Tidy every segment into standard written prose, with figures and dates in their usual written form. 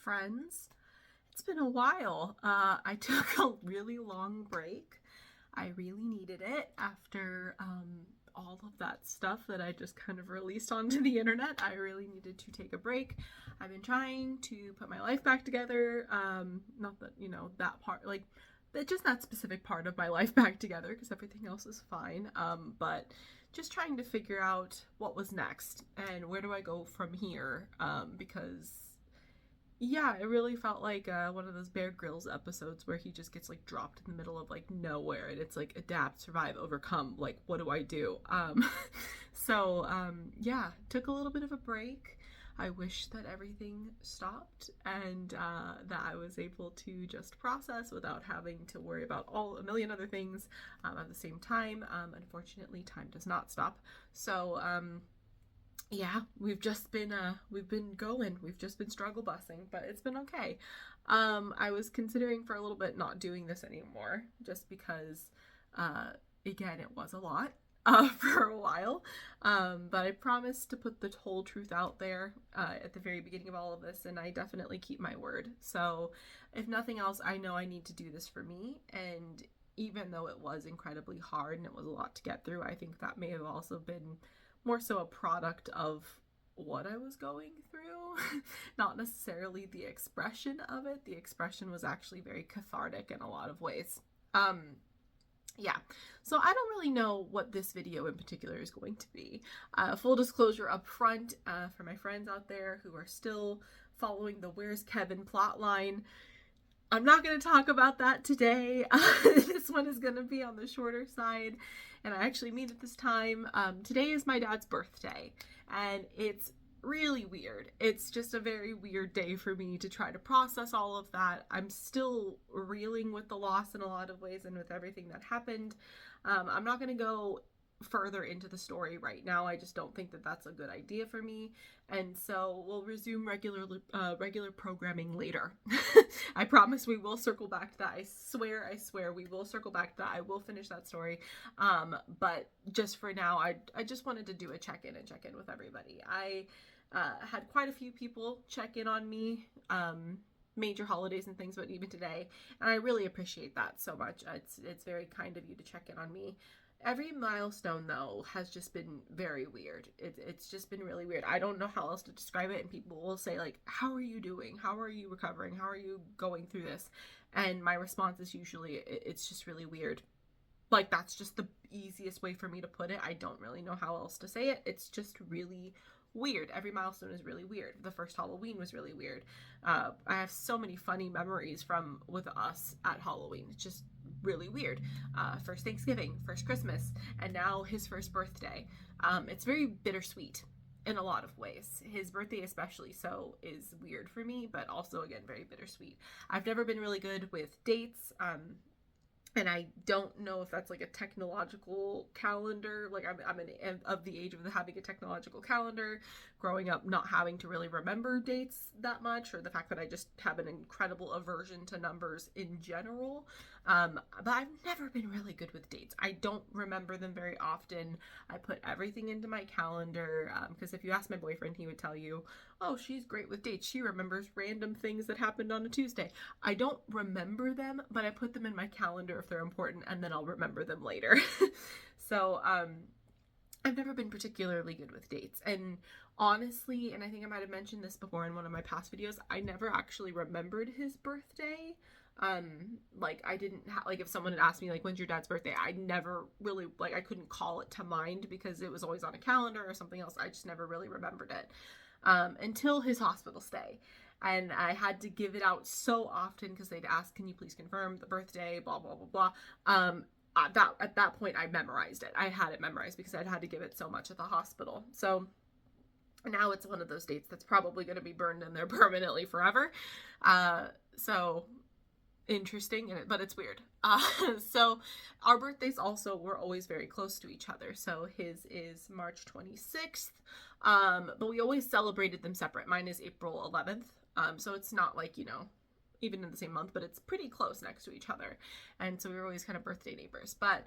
friends. It's been a while. I took a really long break. I really needed it after all of that stuff that I just kind of released onto the internet. I really needed to take a break. I've been trying to put my life back together. Not that, that part, like, just that specific part of my life back together because everything else is fine. But just trying to figure out what was next and where do I go from here, because yeah, it really felt like one of those Bear Grylls episodes where he just gets like dropped in the middle of like nowhere, and it's like adapt, survive, overcome. Like, what do I do? Yeah, took a little bit of a break. I wish that everything stopped and that I was able to just process without having to worry about a million other things at the same time. Unfortunately, time does not stop. Yeah, we've been going. We've just been struggle busing, but it's been okay. I was considering for a little bit not doing this anymore, just because, uh, again, it was a lot. For a while, but I promised to put the whole truth out there at the very beginning of all of this, and I definitely keep my word. So, if nothing else, I know I need to do this for me, and even though it was incredibly hard and it was a lot to get through, I think that may have also been more so a product of what I was going through, not necessarily the expression of it. The expression was actually very cathartic in a lot of ways. Yeah, so I don't really know what this video in particular is going to be. Full disclosure up front, for my friends out there who are still following the Where's Kevin plotline, I'm not going to talk about that today. This one is going to be on the shorter side, and I actually mean it this time. Today is my dad's birthday, and it's really weird. It's just a very weird day for me to try to process all of that. I'm still reeling with the loss in a lot of ways and with everything that happened. I'm not going to go further into the story right now. I just don't think that that's a good idea for me, and so we'll resume regular programming later. I promise we will circle back to that. I swear we will circle back to that. I will finish that story, but just for now, I just wanted to do a check-in with everybody. I had quite a few people check in on me, major holidays and things, but even today, and I really appreciate that so much. It's very kind of you to check in on me. Every milestone, though, has just been very weird. It's just been really weird. I don't know how else to describe it, and people will say, like, how are you doing? How are you recovering? How are you going through this? And my response is usually, it's just really weird. Like, that's just the easiest way for me to put it. I don't really know how else to say it. It's just really weird. Every milestone is really weird. The first Halloween was really weird. I have so many funny memories with us at Halloween. It's just really weird. First Thanksgiving, first Christmas, and now his first birthday. It's very bittersweet in a lot of ways. His birthday especially so is weird for me, but also, again, very bittersweet. I've never been really good with dates. And I don't know if that's like a technological calendar. Like of the age of having a technological calendar, growing up not having to really remember dates that much, or the fact that I just have an incredible aversion to numbers in general. But I've never been really good with dates. I don't remember them very often. I put everything into my calendar because if you ask my boyfriend, he would tell you, oh, she's great with dates. She remembers random things that happened on a Tuesday. I don't remember them, but I put them in my calendar if they're important, and then I'll remember them later. So, I've never been particularly good with dates. And honestly, and I think I might have mentioned this before in one of my past videos, I never actually remembered his birthday. Like I didn't like if someone had asked me like when's your dad's birthday, I never really I couldn't call it to mind because it was always on a calendar or something else. I just never really remembered it until his hospital stay. And I had to give it out so often because they'd ask, can you please confirm the birthday, blah, blah, blah, blah. At that point, I memorized it. I had it memorized because I'd had to give it so much at the hospital. So now it's one of those dates that's probably going to be burned in there permanently forever. So interesting, but it's weird. So our birthdays also were always very close to each other. So his is March 26th, but we always celebrated them separate. Mine is April 11th. So it's not like, even in the same month, but it's pretty close next to each other. And so we were always kind of birthday neighbors. But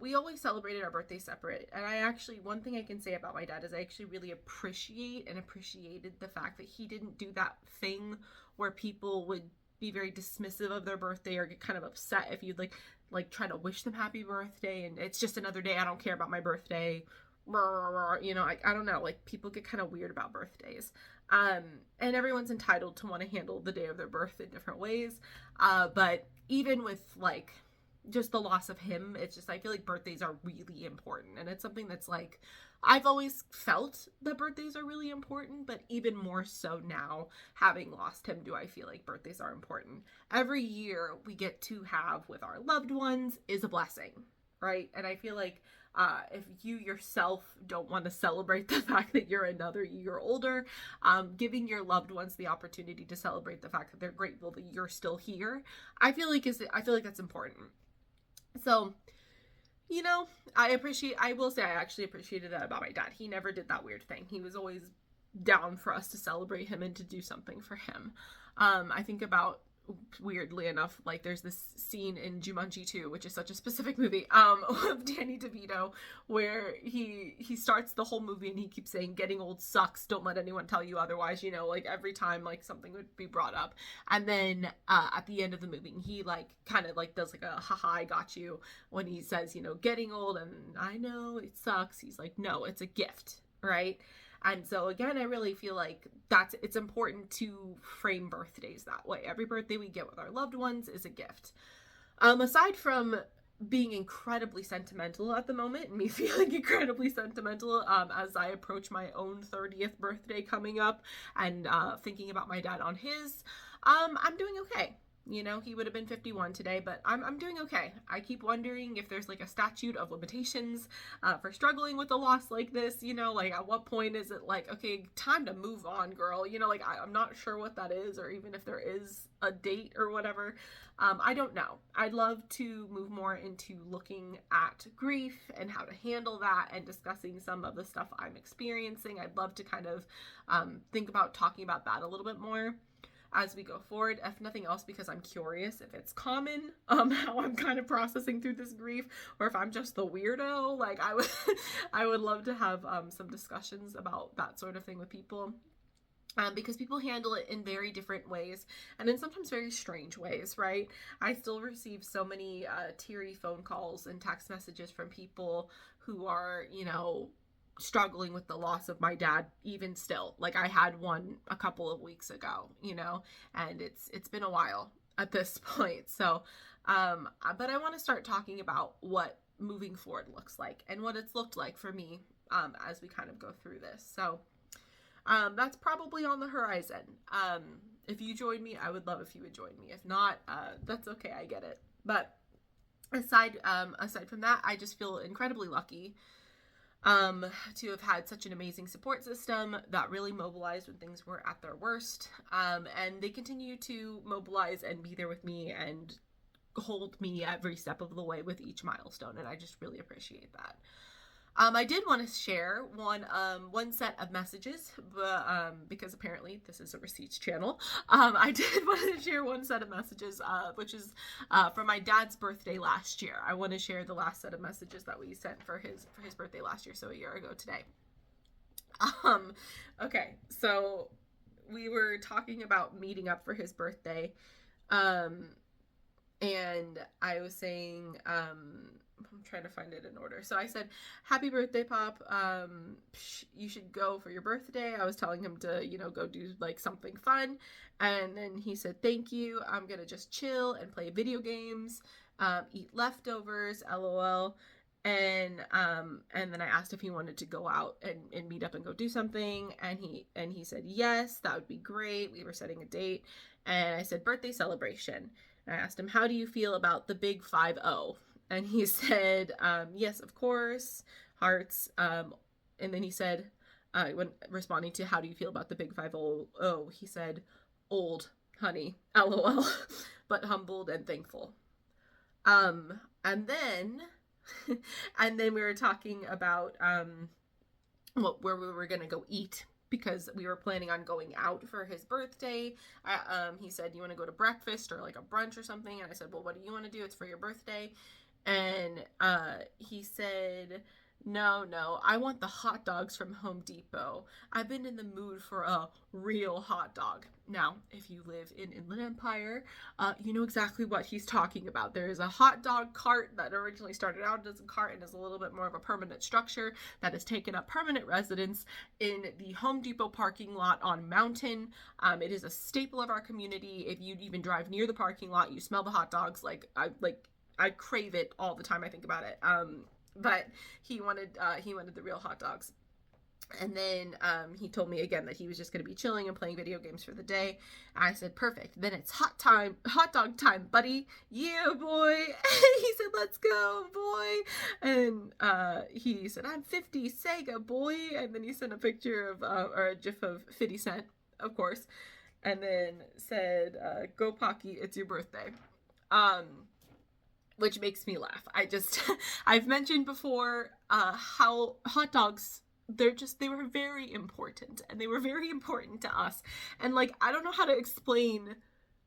We always celebrated our birthdays separate. And one thing I can say about my dad is I actually really appreciated the fact that he didn't do that thing where people would be very dismissive of their birthday or get kind of upset if you'd like try to wish them happy birthday and it's just another day, I don't care about my birthday. You know, I don't know, like people get kind of weird about birthdays. And everyone's entitled to want to handle the day of their birth in different ways. But even with like just the loss of him, it's just, I feel like birthdays are really important. And it's something that's like, I've always felt that birthdays are really important, but even more so now, having lost him, do I feel like birthdays are important. Every year we get to have with our loved ones is a blessing, right? And I feel like if you yourself don't want to celebrate the fact that you're another year older, giving your loved ones the opportunity to celebrate the fact that they're grateful that you're still here, I feel like that's important. So, you know, I will say I actually appreciated that about my dad. He never did that weird thing. He was always down for us to celebrate him and to do something for him. I think about, weirdly enough, like there's this scene in Jumanji 2, which is such a specific movie, of Danny DeVito, where he starts the whole movie and he keeps saying, getting old sucks, don't let anyone tell you otherwise, you know, like every time like something would be brought up. And then at the end of the movie, he like kind of like does like a haha, I got you, when he says, you know, getting old and I know it sucks. He's like, no, it's a gift, right? And so again, I really feel like it's important to frame birthdays that way. Every birthday we get with our loved ones is a gift. Aside from being incredibly sentimental at the moment, and me feeling incredibly sentimental as I approach my own 30th birthday coming up, and thinking about my dad on his, I'm doing okay. You know, he would have been 51 today, but I'm doing okay. I keep wondering if there's like a statute of limitations for struggling with a loss like this. You know, like at what point is it like, okay, time to move on, girl? You know, like I'm not sure what that is, or even if there is a date or whatever. I don't know. I'd love to move more into looking at grief and how to handle that and discussing some of the stuff I'm experiencing. I'd love to kind of think about talking about that a little bit more as we go forward, if nothing else because I'm curious if it's common, how I'm kind of processing through this grief, or if I'm just the weirdo. Like I would love to have some discussions about that sort of thing with people. Because people handle it in very different ways and in sometimes very strange ways, right? I still receive so many teary phone calls and text messages from people who are, you know, struggling with the loss of my dad even still. Like I had one a couple of weeks ago, you know, and it's been a while at this point. So but I want to start talking about what moving forward looks like and what it's looked like for me as we kind of go through this. So that's probably on the horizon. If you join me, I would love if you would join me. If not, that's okay, I get it. But aside from that, I just feel incredibly lucky to have had such an amazing support system that really mobilized when things were at their worst. And they continue to mobilize and be there with me and hold me every step of the way with each milestone. And I just really appreciate that. I did want to share one set of messages, but because apparently this is a receipts channel, I did want to share one set of messages, which is from my dad's birthday last year. I want to share the last set of messages that we sent for his birthday last year, so a year ago today. Okay, so we were talking about meeting up for his birthday, and I was saying, I'm trying to find it in order. So I said, happy birthday, Pop. You should go for your birthday. I was telling him to, you know, go do like something fun. And then he said, thank you. I'm going to just chill and play video games, eat leftovers, LOL. And then I asked if he wanted to go out and meet up and go do something. And he said, yes, that would be great. We were setting a date. And I said, birthday celebration. And I asked him, how do you feel about the big 5-0? And he said, yes, of course, hearts. And then he said, when responding to how do you feel about the big 5-0, he said, old, honey, LOL, but humbled and thankful. And then we were talking about where we were going to go eat, because we were planning on going out for his birthday. He said, you want to go to breakfast or like a brunch or something? And I said, well, what do you want to do? It's for your birthday. And he said, no, I want the hot dogs from Home Depot. I've been in the mood for a real hot dog. Now, if you live in Inland Empire, you know exactly what he's talking about. There is a hot dog cart that originally started out as a cart and is a little bit more of a permanent structure that has taken up permanent residence in the Home Depot parking lot on Mountain. It is a staple of our community. If you even drive near the parking lot, you smell the hot dogs. I crave it all the time I think about it. But he wanted the real hot dogs. And then he told me again that he was just going to be chilling and playing video games for the day. I said, perfect. Then it's hot dog time, buddy. Yeah, boy. He said, let's go, boy. And he said, I'm 50, Sega, boy. And then he sent a picture of, or a gif of 50 Cent, of course. And then said, go Pocky, it's your birthday. Which makes me laugh. I've mentioned before how hot dogs, they were very important, and they were very important to us. And like, I don't know how to explain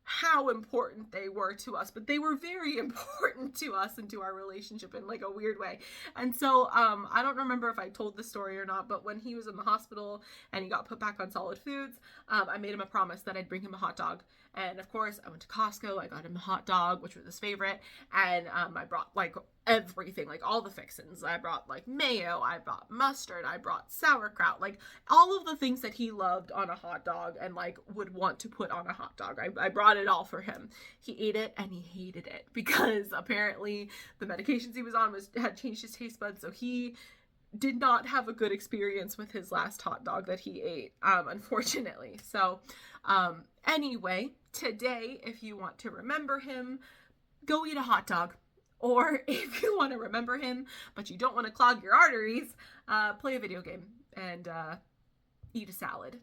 how important they were to us, but they were very important to us and to our relationship in like a weird way. And so I don't remember if I told this story or not, but when he was in the hospital and he got put back on solid foods, I made him a promise that I'd bring him a hot dog. And of course I went to Costco, I got him a hot dog, which was his favorite, and I brought like everything, like all the fixins. I brought like mayo, I brought mustard, I brought sauerkraut, like all of the things that he loved on a hot dog and like would want to put on a hot dog. I brought it all for him. He ate it and he hated it because apparently the medications he was on had changed his taste buds, so he did not have a good experience with his last hot dog that he ate, unfortunately. So anyway, today, if you want to remember him, go eat a hot dog. Or if you want to remember him, but you don't want to clog your arteries, play a video game and eat a salad.